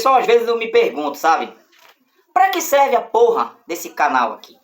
Pessoal, às vezes eu me pergunto, sabe? Pra que serve a porra desse canal aqui?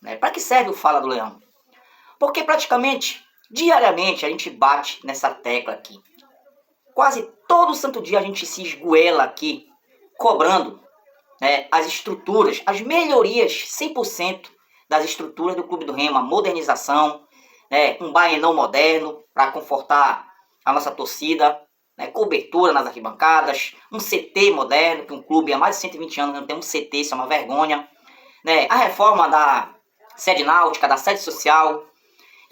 Né? Pra que serve o Fala do Leão? Porque praticamente, diariamente, a gente bate nessa tecla aqui. Quase todo santo dia a gente se esgoela aqui, cobrando, né, as estruturas, as melhorias 100% das estruturas do Clube do Remo, a modernização, né, um baenão moderno para confortar a nossa torcida, né, cobertura nas arquibancadas, um CT moderno, que um clube há mais de 120 anos não tem um CT, isso é uma vergonha, né, a reforma da sede náutica, da sede social.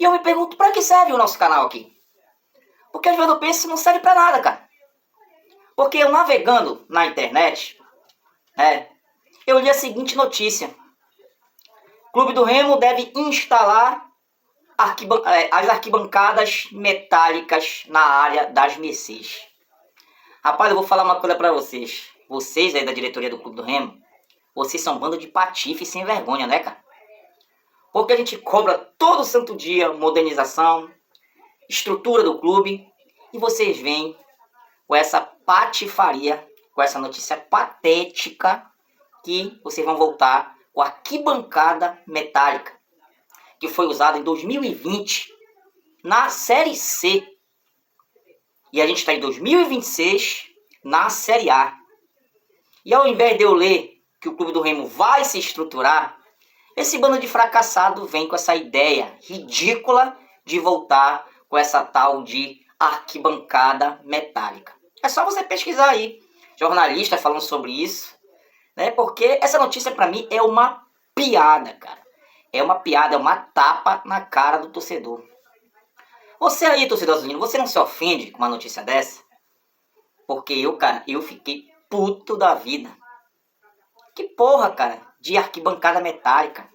E eu me pergunto, para que serve o nosso canal aqui? Porque às vezes eu penso que não serve para nada, cara. Porque eu navegando na internet, eu li a seguinte notícia. Clube do Remo deve instalar as arquibancadas metálicas na área das Mercês. Rapaz, eu vou falar uma coisa pra vocês. Vocês aí da diretoria do Clube do Remo, vocês são um bando de patife sem vergonha, né, cara? Porque a gente cobra todo santo dia modernização, estrutura do clube, e vocês vêm com essa patifaria, com essa notícia patética, que vocês vão voltar com a arquibancada metálica, que foi usada em 2020 na Série C. E a gente está em 2026 na Série A. E ao invés de eu ler que o Clube do Remo vai se estruturar, esse bando de fracassado vem com essa ideia ridícula de voltar com essa tal de arquibancada metálica. É só você pesquisar aí, jornalistas falando sobre isso, né? Porque essa notícia pra mim é uma piada, cara. É uma piada, é uma tapa na cara do torcedor. Você aí, torcedor azulino, você não se ofende com uma notícia dessa? Porque eu fiquei puto da vida. Que porra, cara, de arquibancada metálica.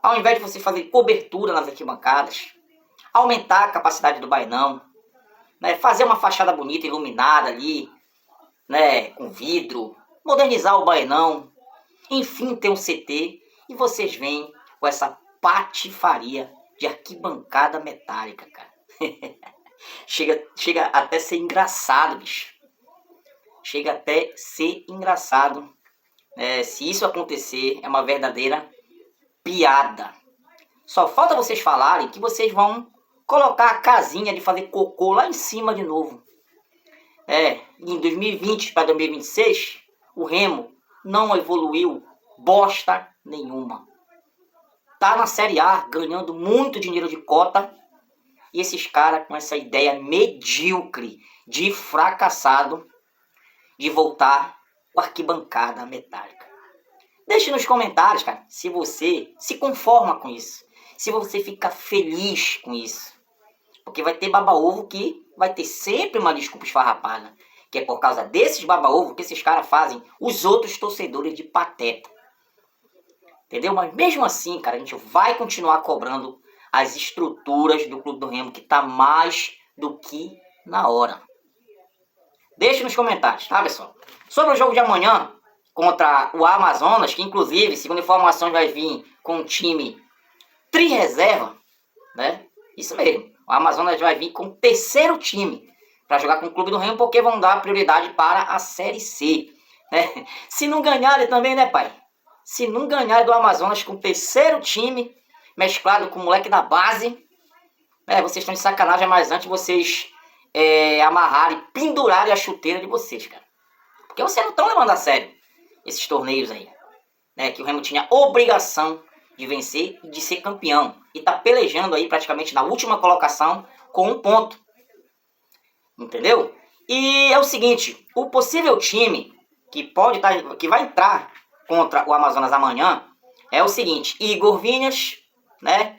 Ao invés de você fazer cobertura nas arquibancadas, aumentar a capacidade do bainão, né, fazer uma fachada bonita, iluminada ali, né, com vidro, modernizar o bainão, enfim, ter um CT, e vocês vêm com essa patifaria de arquibancada metálica, cara. chega até ser engraçado, bicho. Chega até ser engraçado. Se isso acontecer, é uma verdadeira piada. Só falta vocês falarem que vocês vão colocar a casinha de fazer cocô lá em cima de novo. Em 2020 para 2026, o Remo não evoluiu bosta nenhuma. Tá na Série A, ganhando muito dinheiro de cota, e esses caras com essa ideia medíocre de fracassado de voltar com a arquibancada metálica. Deixe nos comentários, cara, se você se conforma com isso, se você fica feliz com isso. Porque vai ter baba-ovo que vai ter sempre uma desculpa esfarrapada, que é por causa desses baba-ovo que esses caras fazem os outros torcedores de pateta. Entendeu? Mas mesmo assim, cara, a gente vai continuar cobrando as estruturas do Clube do Remo, que tá mais do que na hora. Deixe nos comentários, tá, pessoal? Sobre o jogo de amanhã contra o Amazonas, que inclusive, segundo informações, vai vir com um time tri-reserva, né? Isso mesmo. O Amazonas vai vir com o terceiro time para jogar com o Clube do Remo, porque vão dar prioridade para a Série C, né? Se não ganharem também, né, pai? Se não ganharem do Amazonas com o terceiro time, mesclado com o moleque da base, vocês estão de sacanagem, mas antes vocês amarrarem, pendurarem a chuteira de vocês, cara. Porque vocês não estão levando a sério esses torneios aí, né? Que o Remo tinha obrigação de vencer e de ser campeão. E tá pelejando aí praticamente na última colocação com 1 ponto. Entendeu? E é o seguinte, o possível time que vai entrar contra o Amazonas amanhã é o seguinte: Igor Vinícius, né?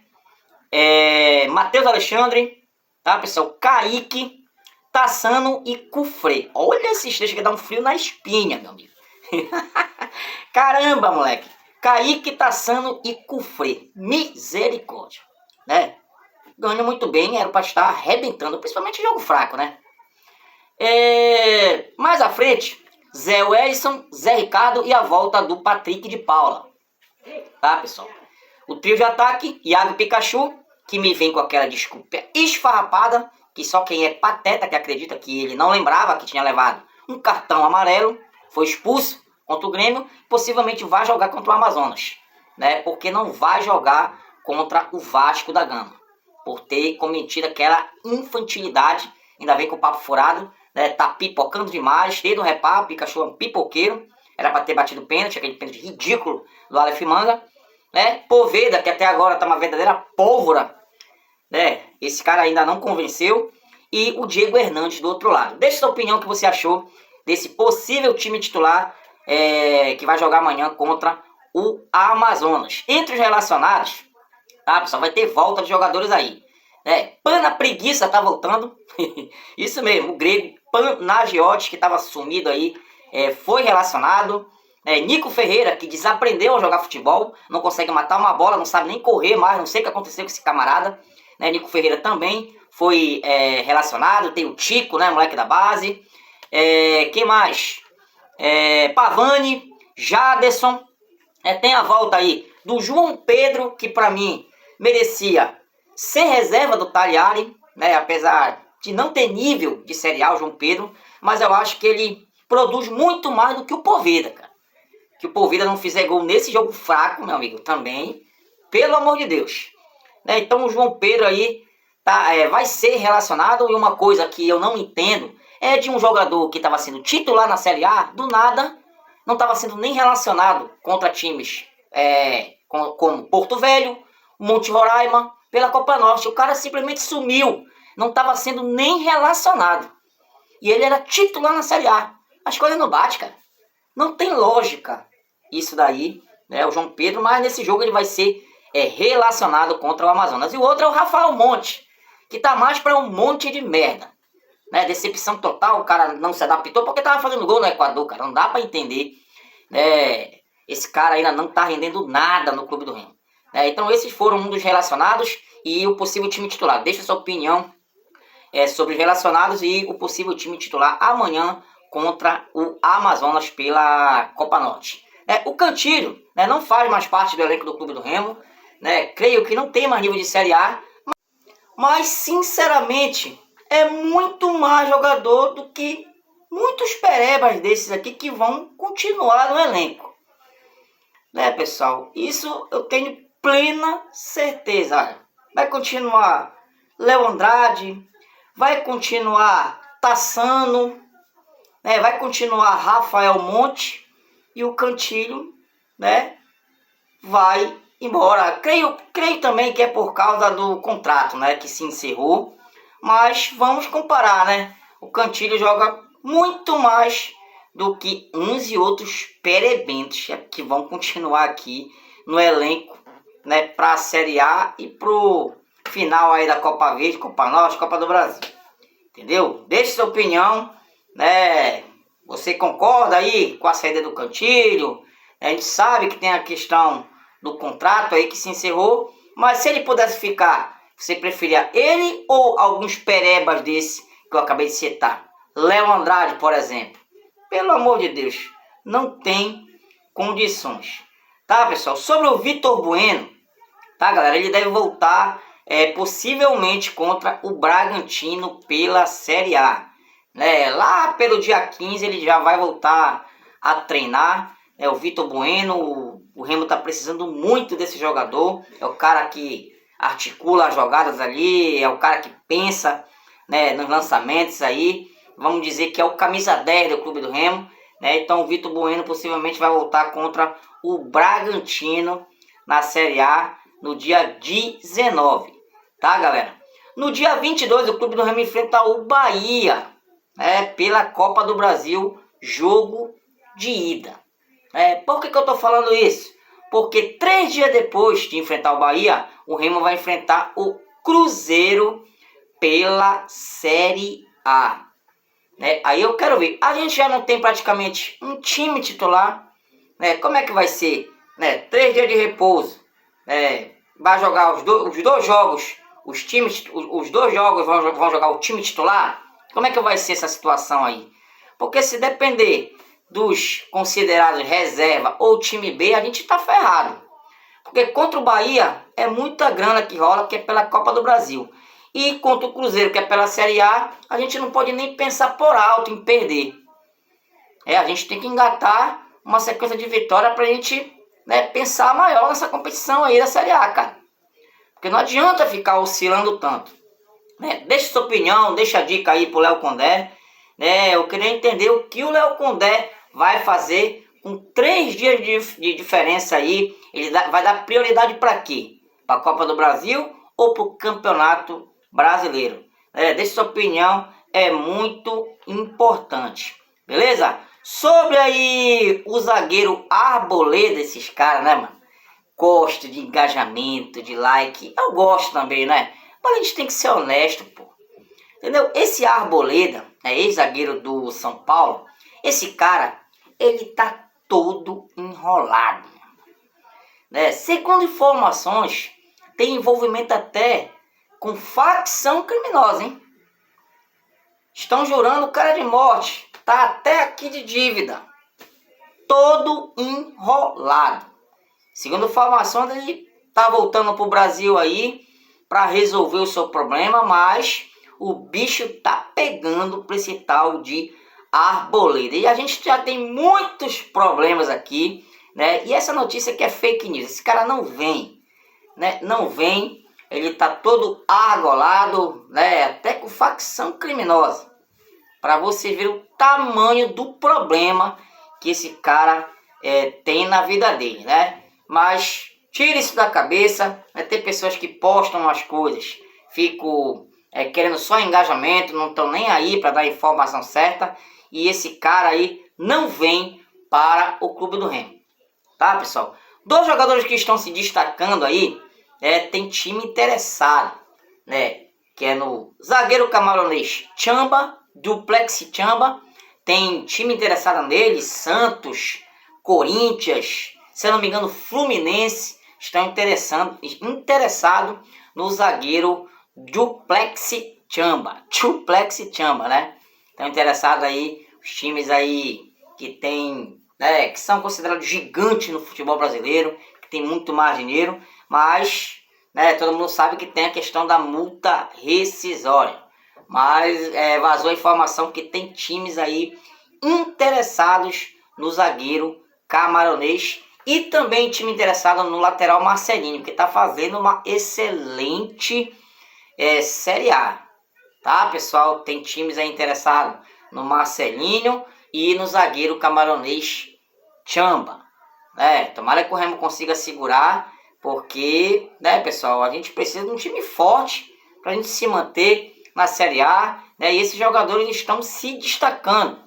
Matheus Alexandre, tá, pessoal? Kaique, Tassano e Cufré. Olha esses três que dá um frio na espinha, meu amigo. Caramba, moleque. Kaique, Tassano e Cufré. Misericórdia, né? Ganham muito bem, era para estar arrebentando, principalmente jogo fraco, né? Mais à frente, Zé Wellison, Zé Ricardo e a volta do Patrick de Paula. Tá, pessoal? O trio de ataque, Iago Pikachu, que me vem com aquela desculpa esfarrapada, que só quem é pateta que acredita que ele não lembrava que tinha levado um cartão amarelo, foi expulso contra o Grêmio, possivelmente vai jogar contra o Amazonas, né? Porque não vai jogar contra o Vasco da Gama, por ter cometido aquela infantilidade, ainda vem com o papo furado, né? Tá pipocando demais, desde o reparo, Pikachu é um pipoqueiro, era para ter batido pênalti, aquele pênalti ridículo do Aleph Manga, né? Poveda, que até agora tá uma verdadeira pólvora, né? Esse cara ainda não convenceu, e o Diego Hernandes do outro lado. Deixa sua opinião, o que você achou desse possível time titular que vai jogar amanhã contra o Amazonas. Entre os relacionados, tá, pessoal, vai ter volta de jogadores aí. Pana Preguiça tá voltando. Isso mesmo, o grego Panagiotis, que estava sumido aí, foi relacionado. Nico Ferreira, que desaprendeu a jogar futebol, não consegue matar uma bola, não sabe nem correr mais, não sei o que aconteceu com esse camarada. Nico Ferreira também foi relacionado. Tem o Tico, né, moleque da base. Quem mais? Pavani, Jaderson. Tem a volta aí do João Pedro, que para mim merecia ser reserva do Tagliari, né? Apesar de não ter nível de Série A, o João Pedro, mas eu acho que ele produz muito mais do que o Poveda, cara. Que o Poveda não fizer gol nesse jogo fraco, meu amigo, também, pelo amor de Deus. Então o João Pedro aí vai ser relacionado, e uma coisa que eu não entendo é de um jogador que estava sendo titular na Série A, do nada, não estava sendo nem relacionado contra times como Porto Velho, Monte Roraima, pela Copa Norte. O cara simplesmente sumiu, não estava sendo nem relacionado. E ele era titular na Série A. As coisas não batem, cara. Não tem lógica isso daí, né? O João Pedro, mas nesse jogo ele vai ser relacionado contra o Amazonas. E o outro é o Rafael Monte, que tá mais para um monte de merda. Decepção total, o cara não se adaptou porque tava fazendo gol no Equador, cara. Não dá para entender. Esse cara ainda não tá rendendo nada no Clube do Remo. Então esses foram um dos relacionados e o possível time titular. Deixa sua opinião sobre os relacionados e o possível time titular amanhã contra o Amazonas pela Copa Norte. O Cantilho não faz mais parte do elenco do Clube do Remo. Creio que não tem mais nível de Série A. Mas sinceramente é muito mais jogador do que muitos perebas desses aqui que vão continuar no elenco. Pessoal? Isso eu tenho plena certeza. Vai continuar Léo Andrade, vai continuar Tassano, vai continuar Rafael Monte, e o Cantilho, vai embora. Creio também que é por causa do contrato, que se encerrou. Mas vamos comparar, O Cantilho joga muito mais do que uns e outros perebentos que vão continuar aqui no elenco, para a Série A e pro final aí da Copa Verde, Copa Norte, Copa do Brasil. Entendeu? Deixe sua opinião, Você concorda aí com a saída do Cantilho? A gente sabe que tem a questão do contrato aí que se encerrou, mas se ele pudesse ficar, você preferia ele ou alguns perebas desse que eu acabei de citar? Léo Andrade, por exemplo. Pelo amor de Deus, não tem condições. Tá, pessoal? Sobre o Vitor Bueno, tá, galera? Ele deve voltar possivelmente contra o Bragantino pela Série A. Lá pelo dia 15 ele já vai voltar a treinar. O Vitor Bueno, o Remo tá precisando muito desse jogador. É o cara que articula as jogadas ali, é o cara que pensa nos lançamentos aí. Vamos dizer que é o camisa 10 do Clube do Remo. Então o Vitor Bueno possivelmente vai voltar contra o Bragantino na Série A no dia 19. Tá, galera? No dia 22 o Clube do Remo enfrenta o Bahia, pela Copa do Brasil, jogo de ida. Por que eu tô falando isso? Porque 3 dias depois de enfrentar o Bahia, o Remo vai enfrentar o Cruzeiro pela Série A. Aí eu quero ver. A gente já não tem praticamente um time titular. Como é que vai ser? 3 dias de repouso. Vai jogar os dois jogos. Os dois jogos vão jogar o time titular. Como é que vai ser essa situação aí? Porque se depender dos considerados reserva ou time B, a gente tá ferrado. Porque contra o Bahia é muita grana que rola, que é pela Copa do Brasil. E contra o Cruzeiro, que é pela Série A, a gente não pode nem pensar por alto em perder. A gente tem que engatar uma sequência de vitória pra gente, né, pensar maior nessa competição aí da Série A, cara. Porque não adianta ficar oscilando tanto. Né? Deixa sua opinião, deixa a dica aí pro Léo Condé. Né? Eu queria entender o que o Léo Condé vai fazer com 3 dias de diferença aí. Ele vai dar prioridade para quê? Para a Copa do Brasil ou para o Campeonato Brasileiro? Deixa sua opinião, é muito importante. Beleza? Sobre aí o zagueiro Arboleda, esses caras, né, mano? Gosto de engajamento, de like. Eu gosto também, né? Mas a gente tem que ser honesto, pô. Entendeu? Esse Arboleda, ex-zagueiro do São Paulo, esse cara, ele tá todo enrolado. Né? Segundo informações, tem envolvimento até com facção criminosa, hein? Estão jurando o cara de morte. Tá até aqui de dívida. Todo enrolado. Segundo informações, ele tá voltando pro Brasil aí para resolver o seu problema, mas o bicho tá pegando para esse tal de Arboleda. E a gente já tem muitos problemas aqui, né? E essa notícia que é fake news. Esse cara não vem, né? Não vem. Ele tá todo argolado, né? Até com facção criminosa. Para você ver o tamanho do problema que esse cara tem na vida dele, né? Mas tire isso da cabeça. Né? Tem pessoas que postam as coisas, ficam querendo só engajamento, não estão nem aí para dar a informação certa. E esse cara aí não vem para o Clube do Remo. Tá, pessoal? 2 jogadores que estão se destacando aí, tem time interessado, né? Que é no zagueiro camaronês Tchamba, Duplex Tchamba. Tem time interessado nele, Santos, Corinthians, se eu não me engano, Fluminense estão interessado no zagueiro Duplex Tchamba, né? Estão interessados aí os times aí que tem, né, que são considerados gigantes no futebol brasileiro, que tem muito mais dinheiro, mas, né, todo mundo sabe que tem a questão da multa rescisória. Mas vazou a informação que tem times aí interessados no zagueiro camaronês e também time interessado no lateral Marcelinho, que está fazendo uma excelente Série A. Tá, pessoal? Tem times aí interessados no Marcelinho e no zagueiro camaronês Tchamba. Tomara que o Remo consiga segurar, porque, né, pessoal, a gente precisa de um time forte para a gente se manter na Série A, né, e esses jogadores estão se destacando,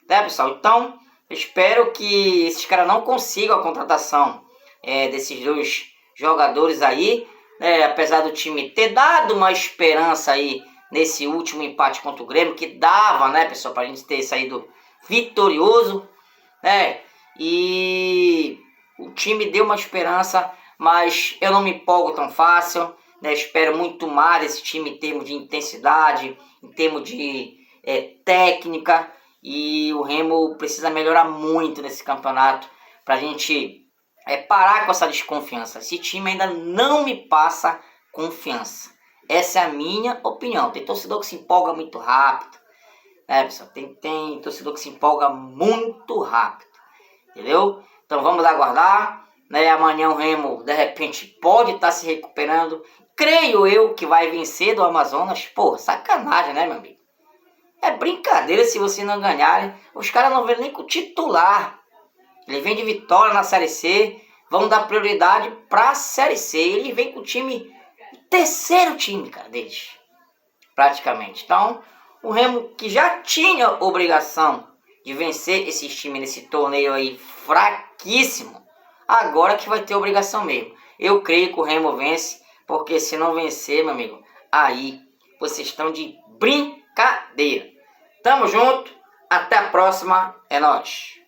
né, pessoal? Então, eu espero que esses caras não consigam a contratação desses 2 jogadores aí, né, apesar do time ter dado uma esperança aí nesse último empate contra o Grêmio, que dava, né, pessoal, para a gente ter saído vitorioso, né, e o time deu uma esperança, mas eu não me empolgo tão fácil, né, espero muito mais esse time em termos de intensidade, em termos de técnica, e o Remo precisa melhorar muito nesse campeonato para a gente parar com essa desconfiança. Esse time ainda não me passa confiança. Essa é a minha opinião. Tem torcedor que se empolga muito rápido, né, pessoal? Tem torcedor que se empolga muito rápido, entendeu? Então vamos aguardar, né? Amanhã o Remo de repente pode estar se recuperando. Creio eu que vai vencer do Amazonas. Pô, sacanagem, né, meu amigo? É brincadeira se você não ganhar. Os caras não vêm nem com o titular. Ele vem de vitória na Série C. Vão dar prioridade para a Série C. Ele vem com o time, o terceiro time, cara, deles. Praticamente. Então, o Remo, que já tinha obrigação de vencer esses times nesse torneio aí fraquíssimo, agora que vai ter obrigação mesmo. Eu creio que o Remo vence, porque se não vencer, meu amigo, aí vocês estão de brincadeira. Tamo junto, até a próxima, é nóis.